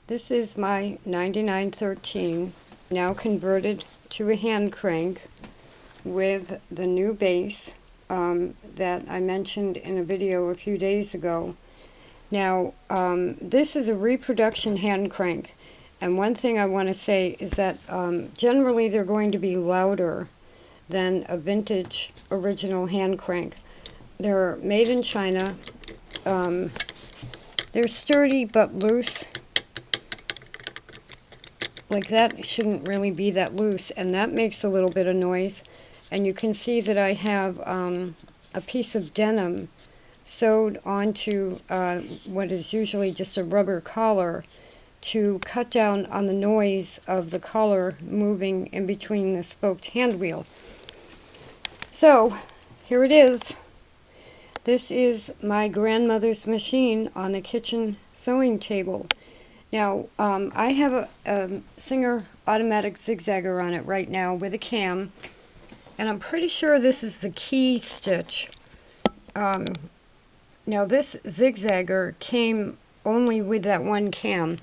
This is my 9913, now converted to a hand crank with the new base that I mentioned in a video a few days ago. Now, this is a reproduction hand crank, and one thing I want to say is that generally they're going to be louder than a vintage original hand crank. They're made in China. They're sturdy but loose. Like that shouldn't really be that loose, and that makes a little bit of noise. And you can see that I have a piece of denim sewed onto what is usually just a rubber collar to cut down on the noise of the collar moving in between the spoked hand wheel. So here it is. This is my grandmother's machine on the kitchen sewing table. Now, I have a Singer automatic zigzagger on it right now with a cam, and I'm pretty sure this is the key stitch. Now, this zigzagger came only with that one cam,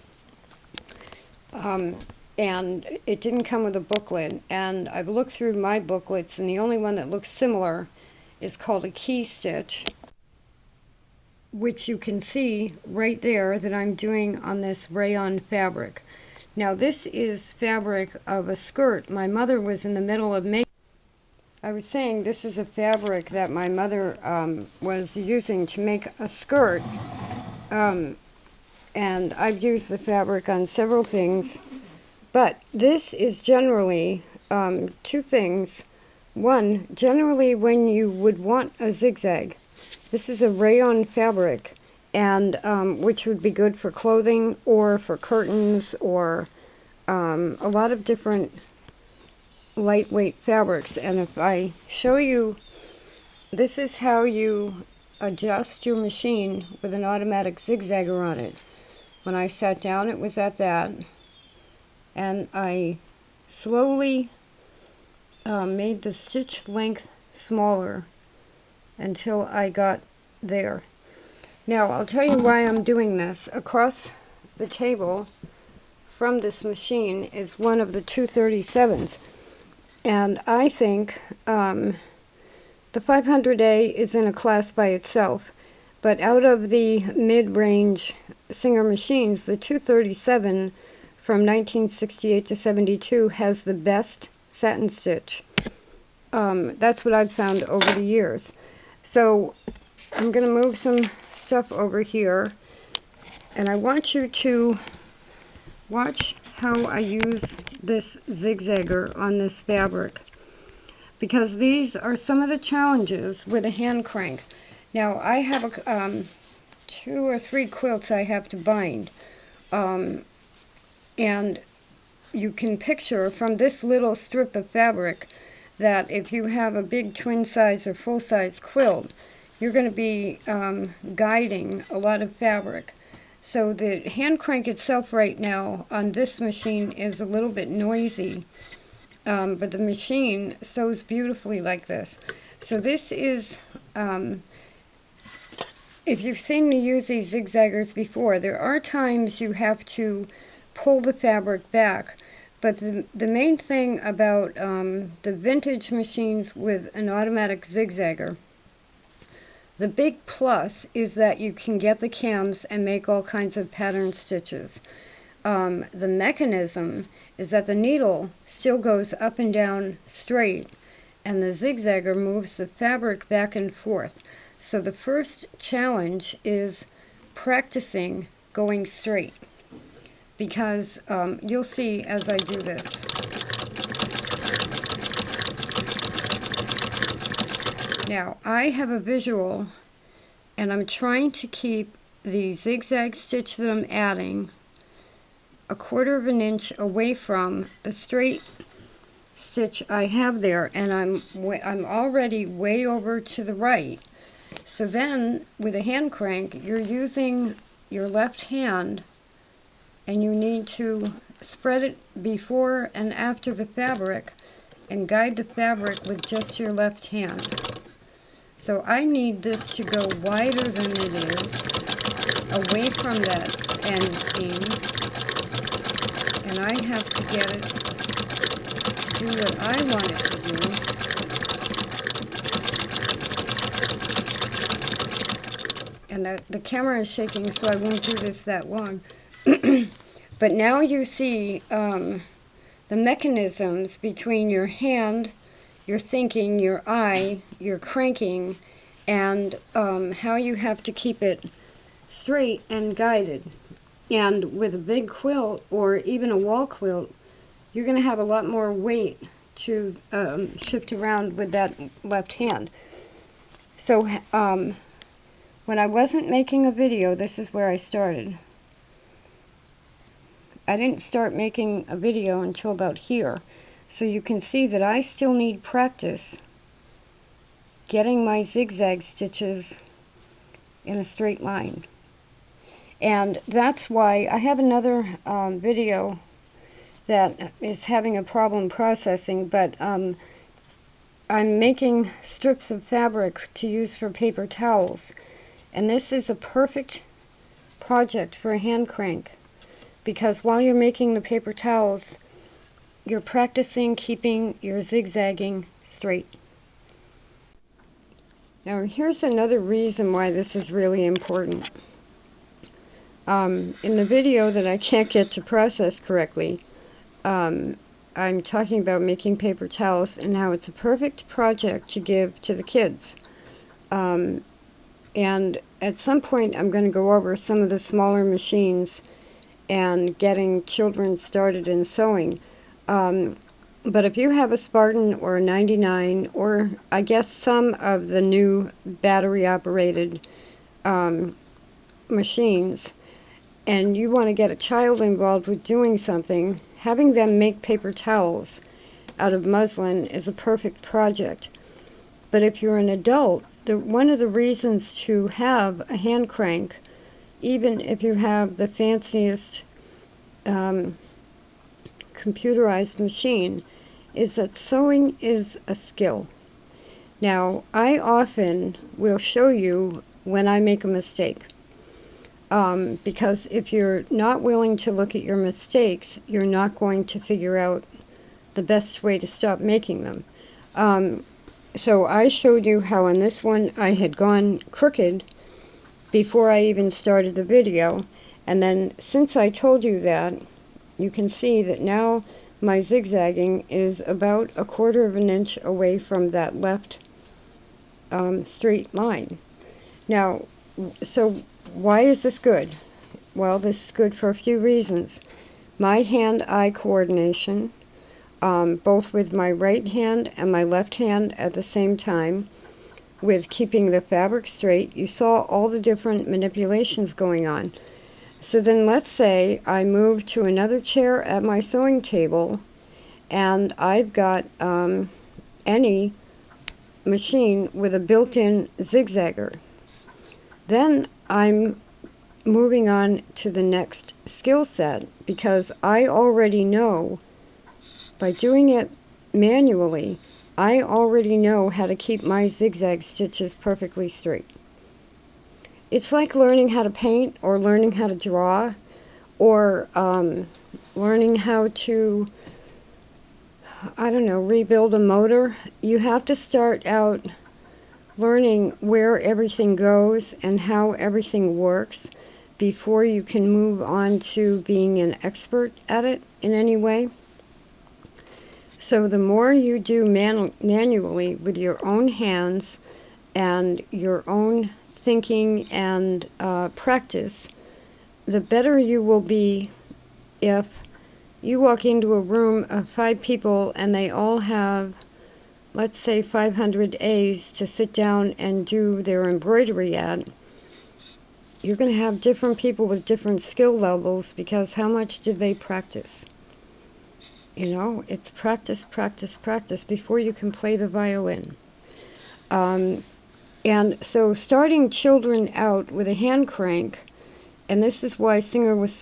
and it didn't come with a booklet, and I've looked through my booklets, and the only one that looks similar is called a key stitch, which you can see right there that I'm doing on this rayon fabric. Now this is fabric of a skirt my mother was in the middle of making. I was saying this is a fabric that my mother was using to make a skirt, and I've used the fabric on several things, but this is generally two things. One, generally when you would want a zigzag, this is a rayon fabric, and which would be good for clothing or for curtains or a lot of different lightweight fabrics. And if I show you, this is how you adjust your machine with an automatic zigzagger on it. When I sat down, it was at that, and I slowly made the stitch length smaller until I got there. Now I'll tell you why I'm doing this. Across the table from this machine is one of the 237s, and I think the 500A is in a class by itself, but out of the mid-range Singer machines, the 237 from 1968 to 72 has the best satin stitch. That's what I've found over the years. So I'm going to move some stuff over here, and I want you to watch how I use this zigzagger on this fabric, because these are some of the challenges with a hand crank. Now I have 2 or 3 quilts I have to bind, and you can picture from this little strip of fabric that if you have a big twin size or full size quilt, you're going to be guiding a lot of fabric. So the hand crank itself right now on this machine is a little bit noisy, but the machine sews beautifully like this. So this is, if you've seen me use these zigzaggers before, there are times you have to pull the fabric back. But the main thing about the vintage machines with an automatic zigzagger, the big plus is that you can get the cams and make all kinds of pattern stitches. The mechanism is that the needle still goes up and down straight, and the zigzagger moves the fabric back and forth. So the first challenge is practicing going straight, because you'll see as I do this. Now I have a visual, and I'm trying to keep the zigzag stitch that I'm adding 1/4 of an inch away from the straight stitch I have there, and I'm already way over to the right. So then with a hand crank, you're using your left hand, and you need to spread it before and after the fabric and guide the fabric with just your left hand. So I need this to go wider than it is, away from that end seam, to get it to do what I want it to do. And the camera is shaking, so I won't do this that long. But now you see the mechanisms between your hand, your thinking, your eye, your cranking, and how you have to keep it straight and guided. And with a big quilt or even a wall quilt, you're going to have a lot more weight to shift around with that left hand. So when I wasn't making a video, this is where I started. I didn't start making a video until about here. So you can see that I still need practice getting my zigzag stitches in a straight line. And that's why I have another video that is having a problem processing, but I'm making strips of fabric to use for paper towels. And this is a perfect project for a hand crank, because while you're making the paper towels, you're practicing keeping your zigzagging straight. Now here's another reason why this is really important. In the video that I can't get to process correctly, I'm talking about making paper towels and how it's a perfect project to give to the kids. And at some point I'm going to go over some of the smaller machines and getting children started in sewing. But if you have a Spartan or a 99, or I guess some of the new battery operated machines, and you want to get a child involved with doing something, having them make paper towels out of muslin is a perfect project. But if you're an adult, one of the reasons to have a hand crank, even if you have the fanciest computerized machine, is that sewing is a skill. Now, I often will show you when I make a mistake. Because if you're not willing to look at your mistakes, you're not going to figure out the best way to stop making them. So I showed you how on this one I had gone crooked before I even started the video, and then since I told you that, you can see that now my zigzagging is about 1/4 of an inch away from that left straight line. Now, so why is this good? Well, this is good for a few reasons. My hand-eye coordination, both with my right hand and my left hand at the same time, with keeping the fabric straight. You saw all the different manipulations going on. So then let's say I move to another chair at my sewing table and I've got any machine with a built-in zigzagger. Then I'm moving on to the next skill set, because I already know, by doing it manually, I already know how to keep my zigzag stitches perfectly straight. It's like learning how to paint, or learning how to draw, or learning how to, I don't know, rebuild a motor. You have to start out learning where everything goes and how everything works before you can move on to being an expert at it in any way. So the more you do manually with your own hands and your own thinking and practice, the better you will be. If you walk into a room of 5 people and they all have, let's say, 500 A's to sit down and do their embroidery at, you're going to have different people with different skill levels, because how much did they practice? You know, it's practice, practice, practice before you can play the violin. And so starting children out with a hand crank, and this is why Singer was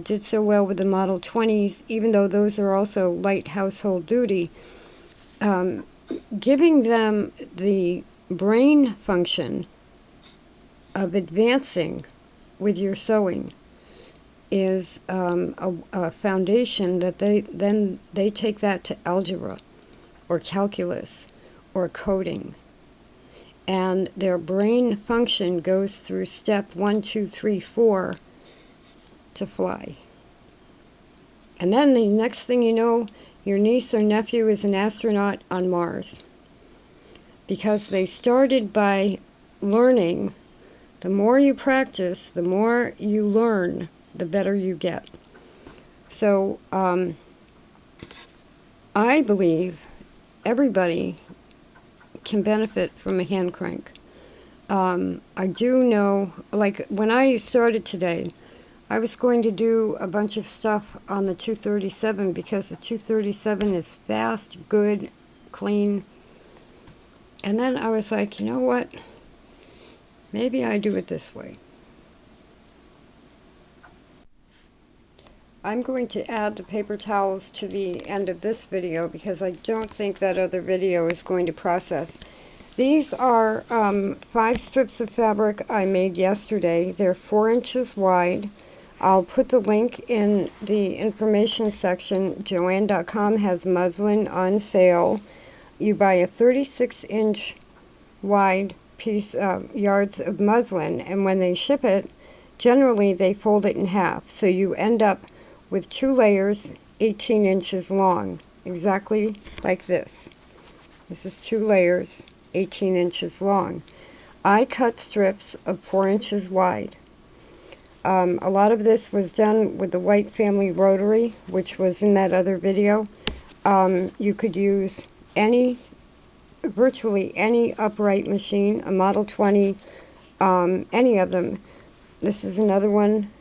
did so well with the Model 20s, even though those are also light household duty, giving them the brain function of advancing with your sewing is a foundation that they take that to algebra or calculus or coding. And their brain function goes through step 1, 2, 3, 4 to fly. And then the next thing you know, your niece or nephew is an astronaut on Mars. Because they started by learning. The more you practice, the more you learn, the better you get. So I believe everybody can benefit from a hand crank. I do know, like when I started today, I was going to do a bunch of stuff on the 237 because the 237 is fast, good, clean. And then I was like, you know what? Maybe I do it this way. I'm going to add the paper towels to the end of this video because I don't think that other video is going to process. These are 5 strips of fabric I made yesterday. They're 4 inches wide. I'll put the link in the information section. Joann.com has muslin on sale. You buy a 36-inch wide piece of yards of muslin, and when they ship it, generally they fold it in half. So you end up with 2 layers, 18 inches long, exactly like this. This is 2 layers, 18 inches long. I cut strips of 4 inches wide. A lot of this was done with the White Family Rotary, which was in that other video. You could use virtually any upright machine, a Model 20, any of them. This is another one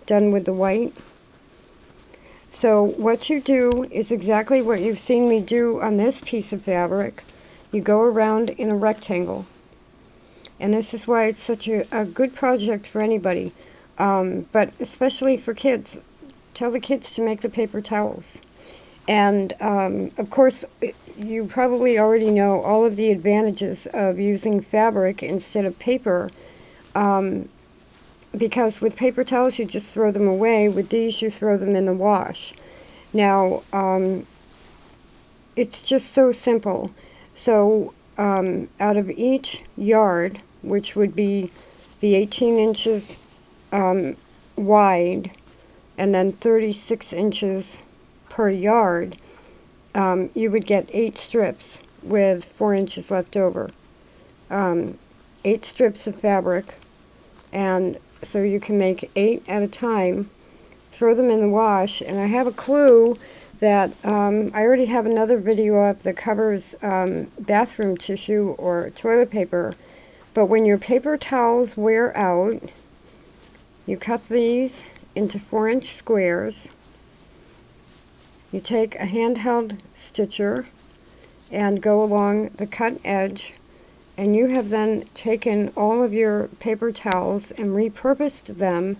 done with the white. So what you do is exactly what you've seen me do on this piece of fabric. You go around in a rectangle. And this is why it's such a good project for anybody. But especially for kids. Tell the kids to make the paper towels. And of course, you probably already know all of the advantages of using fabric instead of paper. Because with paper towels you just throw them away. With these you throw them in the wash. Now, it's just so simple. So out of each yard, which would be the 18 inches wide and then 36 inches per yard, you would get 8 strips with 4 inches left over. 8 strips of fabric, and so you can make 8 at a time, throw them in the wash. And I have a clue that I already have another video up that covers bathroom tissue or toilet paper, but when your paper towels wear out, you cut these into 4-inch squares. You take a handheld stitcher and go along the cut edge, and you have then taken all of your paper towels and repurposed them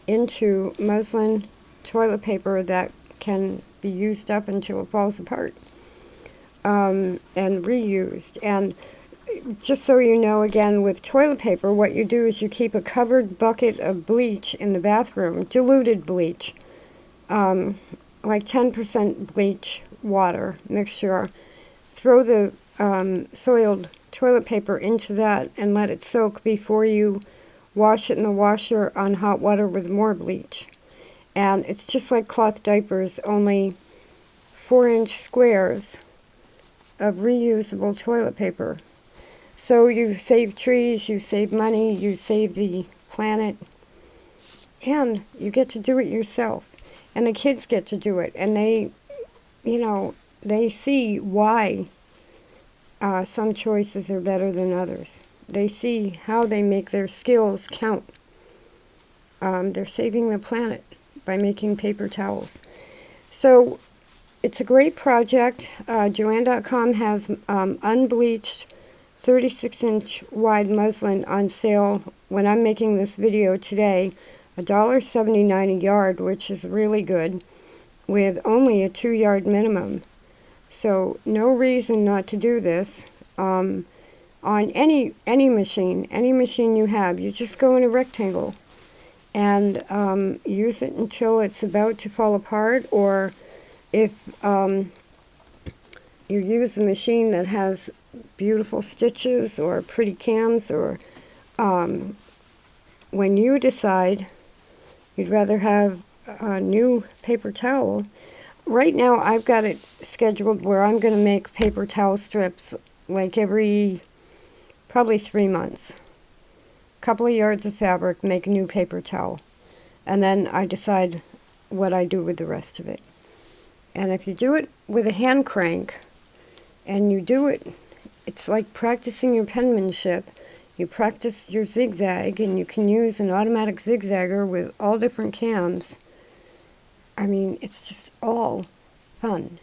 into muslin toilet paper that can be used up until it falls apart, and reused. And just so you know, again, with toilet paper, what you do is you keep a covered bucket of bleach in the bathroom, diluted bleach, like 10% bleach water mixture. Throw the soiled toilet paper into that and let it soak before you wash it in the washer on hot water with more bleach. And it's just like cloth diapers, only 4-inch squares of reusable toilet paper. So you save trees, you save money, you save the planet, and you get to do it yourself. And the kids get to do it, and they, you know, they see why some choices are better than others. They see how they make their skills count. They're saving the planet by making paper towels. So it's a great project. Joann.com has unbleached 36-inch wide muslin on sale when I'm making this video today. $1.79 a yard, which is really good, with only a 2-yard minimum. So no reason not to do this. On any machine you have, you just go in a rectangle and use it until it's about to fall apart, or if you use a machine that has beautiful stitches or pretty cams, or when you decide you'd rather have a new paper towel. Right now I've got it scheduled where I'm going to make paper towel strips like every probably 3 months. Couple of yards of fabric, make a new paper towel, and then I decide what I do with the rest of it. And if you do it with a hand crank, and you do it, it's like practicing your penmanship. You practice your zigzag, and you can use an automatic zigzagger with all different cams. I mean, it's just all fun.